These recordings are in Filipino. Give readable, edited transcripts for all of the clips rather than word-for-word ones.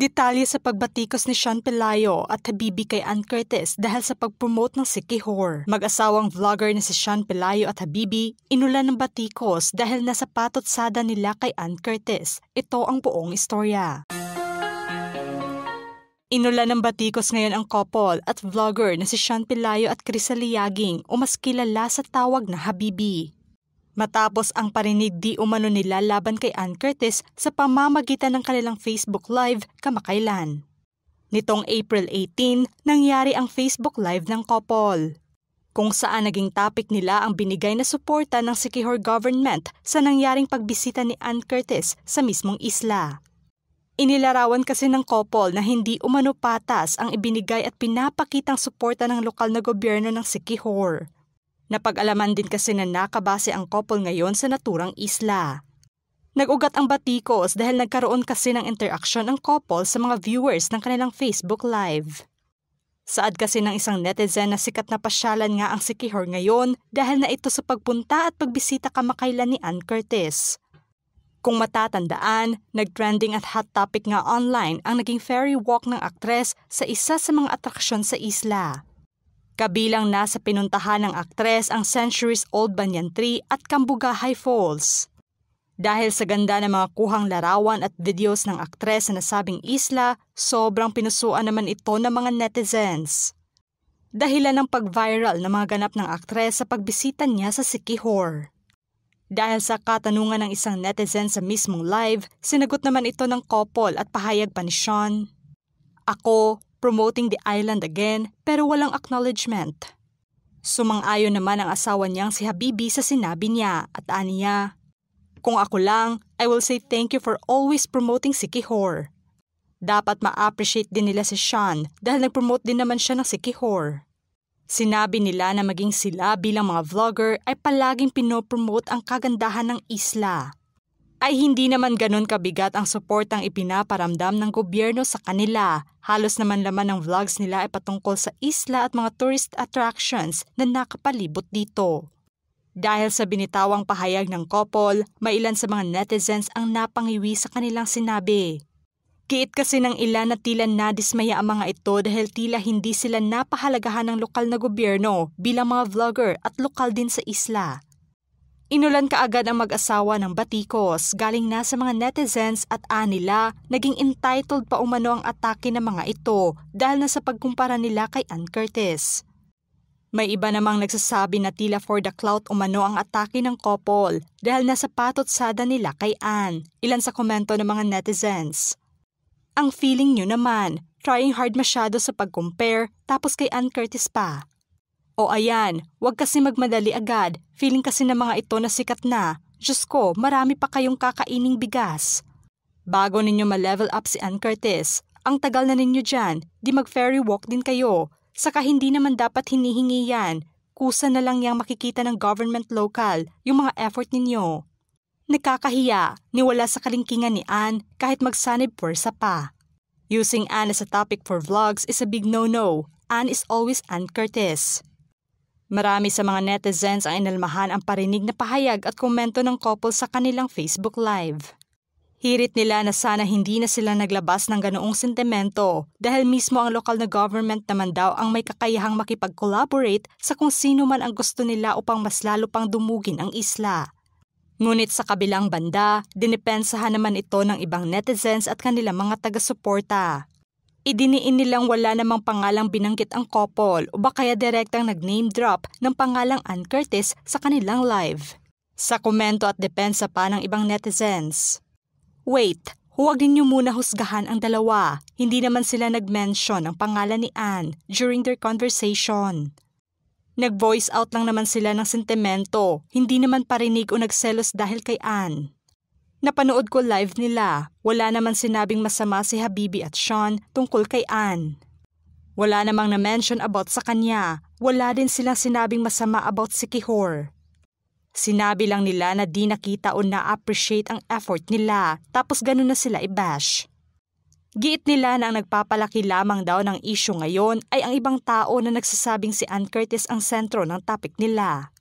Detalye sa pagbatikos ni Sean Pelayo at Habibi kay Ann Curtis dahil sa pag-promote ng Sikihor. Mag-asawang vlogger na si Sean Pelayo at Habibi inulan ng batikos dahil nasa patotsada nila kay Ann Curtis. Ito ang buong istorya. Inulan ng batikos ngayon ang couple at vlogger na si Sean Pelayo at Crisali Yaging o mas kilala sa tawag na Habibi. Matapos ang parinig di umano nila laban kay Ann Curtis sa pamamagitan ng kanilang Facebook Live kamakailan. Nitong April 18, nangyari ang Facebook Live ng couple, kung saan naging topic nila ang binigay na suporta ng Sikihor government sa nangyaring pagbisita ni Ann Curtis sa mismong isla. Inilarawan kasi ng couple na hindi umano patas ang ibinigay at pinapakitang suporta ng lokal na gobyerno ng Sikihor. Napag-alaman din kasi na nakabase ang couple ngayon sa naturang isla. Nag-ugat ang batikos dahil nagkaroon kasi ng interaksyon ang couple sa mga viewers ng kanilang Facebook Live. Saad kasi ng isang netizen na sikat na pasyalan nga ang Sikihor ngayon dahil na ito sa pagpunta at pagbisita kamakailan ni Ann Curtis. Kung matatandaan, nag-trending at hot topic nga online ang naging ferry walk ng aktres sa isa sa mga atraksyon sa isla. Kabilang na sa pinuntahan ng aktres ang centuries-old Banyan Tree at Cambugahay Falls. Dahil sa ganda ng mga kuhang larawan at videos ng aktres sa nasabing isla, sobrang pinusuan naman ito ng mga netizens. Dahilan ng pag-viral na mga ganap ng aktres sa pagbisita niya sa Sikihor. Dahil sa katanungan ng isang netizen sa mismong live, sinagot naman ito ng couple at pahayag pa ni Sean, "Ako, promoting the island again pero walang acknowledgement." Sumang-ayon naman ang asawa niyang si Habibi sa sinabi niya at aniya, "Kung ako lang, I will say thank you for always promoting Sikihor." Dapat ma-appreciate din nila si Sean dahil nag-promote din naman siya ng Sikihor. Sinabi nila na maging sila bilang mga vlogger ay palaging pinopromote ang kagandahan ng isla. Ay hindi naman ganun kabigat ang suportang ipinaparamdam ng gobyerno sa kanila. Halos naman laman ng vlogs nila ay patungkol sa isla at mga tourist attractions na nakapalibot dito. Dahil sa binitawang pahayag ng couple, may ilan sa mga netizens ang napangiwi sa kanilang sinabi. Kiit kasi ng ilan na tila nadismaya ang mga ito dahil tila hindi sila napahalagahan ng lokal na gobyerno bilang mga vlogger at lokal din sa isla. Inulan kaagad ang mag-asawa ng batikos galing na sa mga netizens at anila naging entitled pa umano ang atake ng mga ito dahil na sa pagkumpara nila kay Ann Curtis. May iba namang nagsasabi na tila for the clout umano ang atake ng couple dahil nasa patotsada nila kay Ann, ilan sa komento ng mga netizens. Ang feeling nyo naman, trying hard masyado sa pag-compare tapos kay Ann Curtis pa. O ayan, wag kasi magmadali agad, feeling kasi ng mga ito na sikat na. Diyos ko, marami pa kayong kakaining bigas. Bago ninyo ma-level up si Ann Curtis, ang tagal na ninyo dyan, di mag-ferry walk din kayo. Saka hindi naman dapat hinihingi yan, kusa na lang yang makikita ng government local, yung mga effort ninyo. Nakakahiya, niwala sa kalingkingan ni Ann kahit magsanib pwersa pa. Using Ann as a topic for vlogs is a big no-no. Ann is always Ann Curtis. Marami sa mga netizens ang inalmahan ang parinig na pahayag at komento ng couple sa kanilang Facebook Live. Hirit nila na sana hindi na sila naglabas ng ganoong sentimento dahil mismo ang lokal na government naman daw ang may kakayahang makipag-collaborate sa kung sino man ang gusto nila upang mas lalo pang dumugin ang isla. Ngunit sa kabilang banda, dinipensahan naman ito ng ibang netizens at kanilang mga taga-suporta. Idiniin nilang wala namang pangalang binanggit ang couple o ba kaya direktang nag-name drop ng pangalang Ann Curtis sa kanilang live. Sa komento at depensa pa ng ibang netizens. Wait, huwag ninyo muna husgahan ang dalawa. Hindi naman sila nag-mention ng pangalan ni Ann during their conversation. Nag-voice out lang naman sila ng sentimento, hindi naman parinig o nagselos dahil kay Ann. Napanood ko live nila, wala naman sinabing masama si Habibi at Sean tungkol kay Ann. Wala namang na-mention about sa kanya, wala din silang sinabing masama about Sikihor. Sinabi lang nila na di nakita o na-appreciate ang effort nila, tapos ganun na sila i-bash. Giit nila na ang nagpapalaki lamang daw ng issue ngayon ay ang ibang tao na nagsasabing si Ann Curtis ang sentro ng topic nila.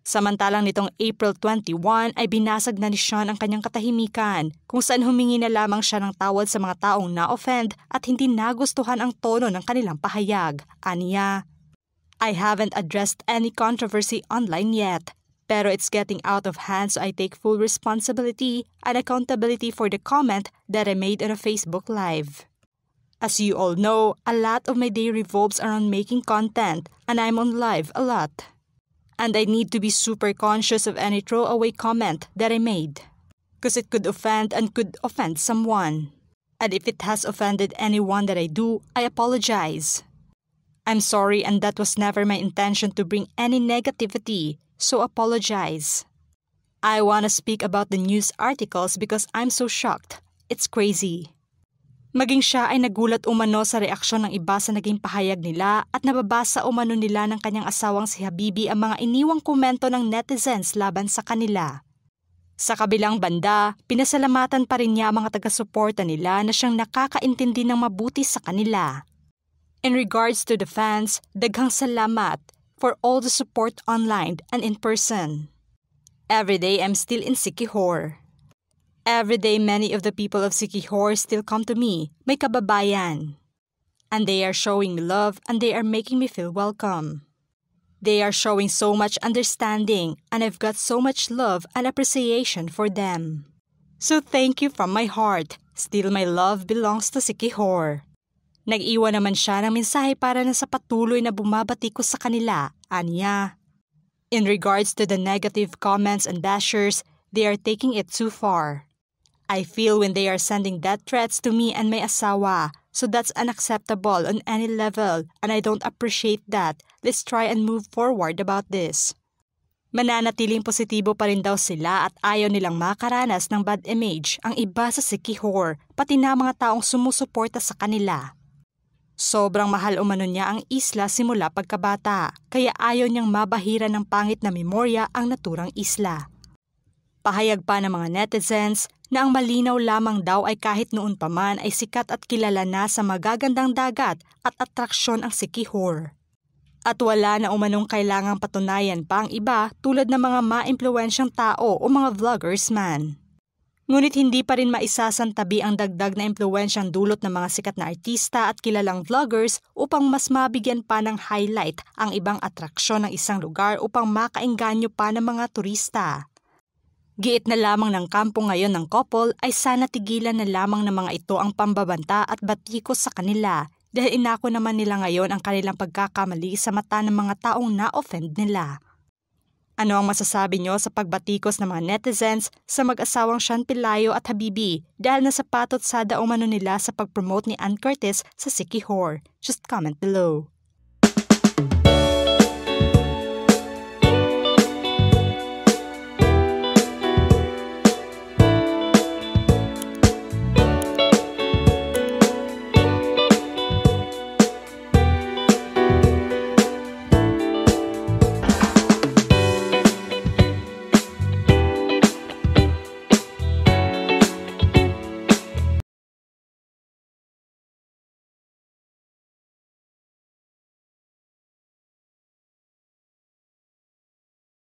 Samantalang nitong April 21 ay binasag na ni Sean ang kanyang katahimikan kung saan humingi na lamang siya ng tawad sa mga taong na-offend at hindi nagustuhan ang tono ng kanilang pahayag. Aniya, I haven't addressed any controversy online yet, pero it's getting out of hand so I take full responsibility and accountability for the comment that I made on a Facebook Live. As you all know, a lot of my day revolves around making content and I'm on live a lot. And I need to be super conscious of any throwaway comment that I made, because it could offend and could offend someone. And if it has offended anyone that I do, I apologize. I'm sorry and that was never my intention to bring any negativity, so apologize. I want to speak about the news articles because I'm so shocked. It's crazy. Maging siya ay nagulat umano sa reaksyon ng iba sa naging pahayag nila at nababasa umano nila ng kanyang asawang si Habibi ang mga iniwang komento ng netizens laban sa kanila. Sa kabilang banda, pinasalamatan pa rin niya ang mga taga-suporta nila na siyang nakakaintindi ng mabuti sa kanila. In regards to the fans, daghang salamat for all the support online and in person. Every day I'm still in Siquijor. Every day, many of the people of Siquijor still come to me, my kababayan. And they are showing me love and they are making me feel welcome. They are showing so much understanding and I've got so much love and appreciation for them. So thank you from my heart. Still my love belongs to Siquijor. Nag-iwan naman siya ng mensahe para na sa patuloy na bumabati ko sa kanila, aniya. In regards to the negative comments and bashers, they are taking it too far. I feel when they are sending death threats to me and my asawa, so that's unacceptable on any level and I don't appreciate that. Let's try and move forward about this. Mananatiling positibo pa rin daw sila at ayaw nilang makaranas ng bad image ang iba sa Siquijor, pati na mga taong sumusuporta sa kanila. Sobrang mahal umano niya ang isla simula pagkabata, kaya ayaw niyang mabahira ng pangit na memorya ang naturang isla. Pahayag pa ng mga netizens na ang malinaw lamang daw ay kahit noon pa man ay sikat at kilala na sa magagandang dagat at atraksyon ang Siquijor. At wala na umanong kailangang patunayan pa ang iba tulad ng mga ma-impluwensyang tao o mga vloggers man. Ngunit hindi pa rin maisasantabi ang dagdag na impluwensyang dulot ng mga sikat na artista at kilalang vloggers upang mas mabigyan pa ng highlight ang ibang atraksyon ng isang lugar upang makaengganyo pa ng mga turista. Giit na lamang ng kampo ngayon ng couple ay sana tigilan na lamang ng mga ito ang pambabanta at batikos sa kanila dahil inako naman nila ngayon ang kanilang pagkakamali sa mata ng mga taong na-offend nila. Ano ang masasabi nyo sa pagbatikos ng mga netizens sa mag-asawang Sean Pelayo at Habibi dahil nasapatot sada umano nila sa pag-promote ni Ann Curtis sa Siquijor? Just comment below.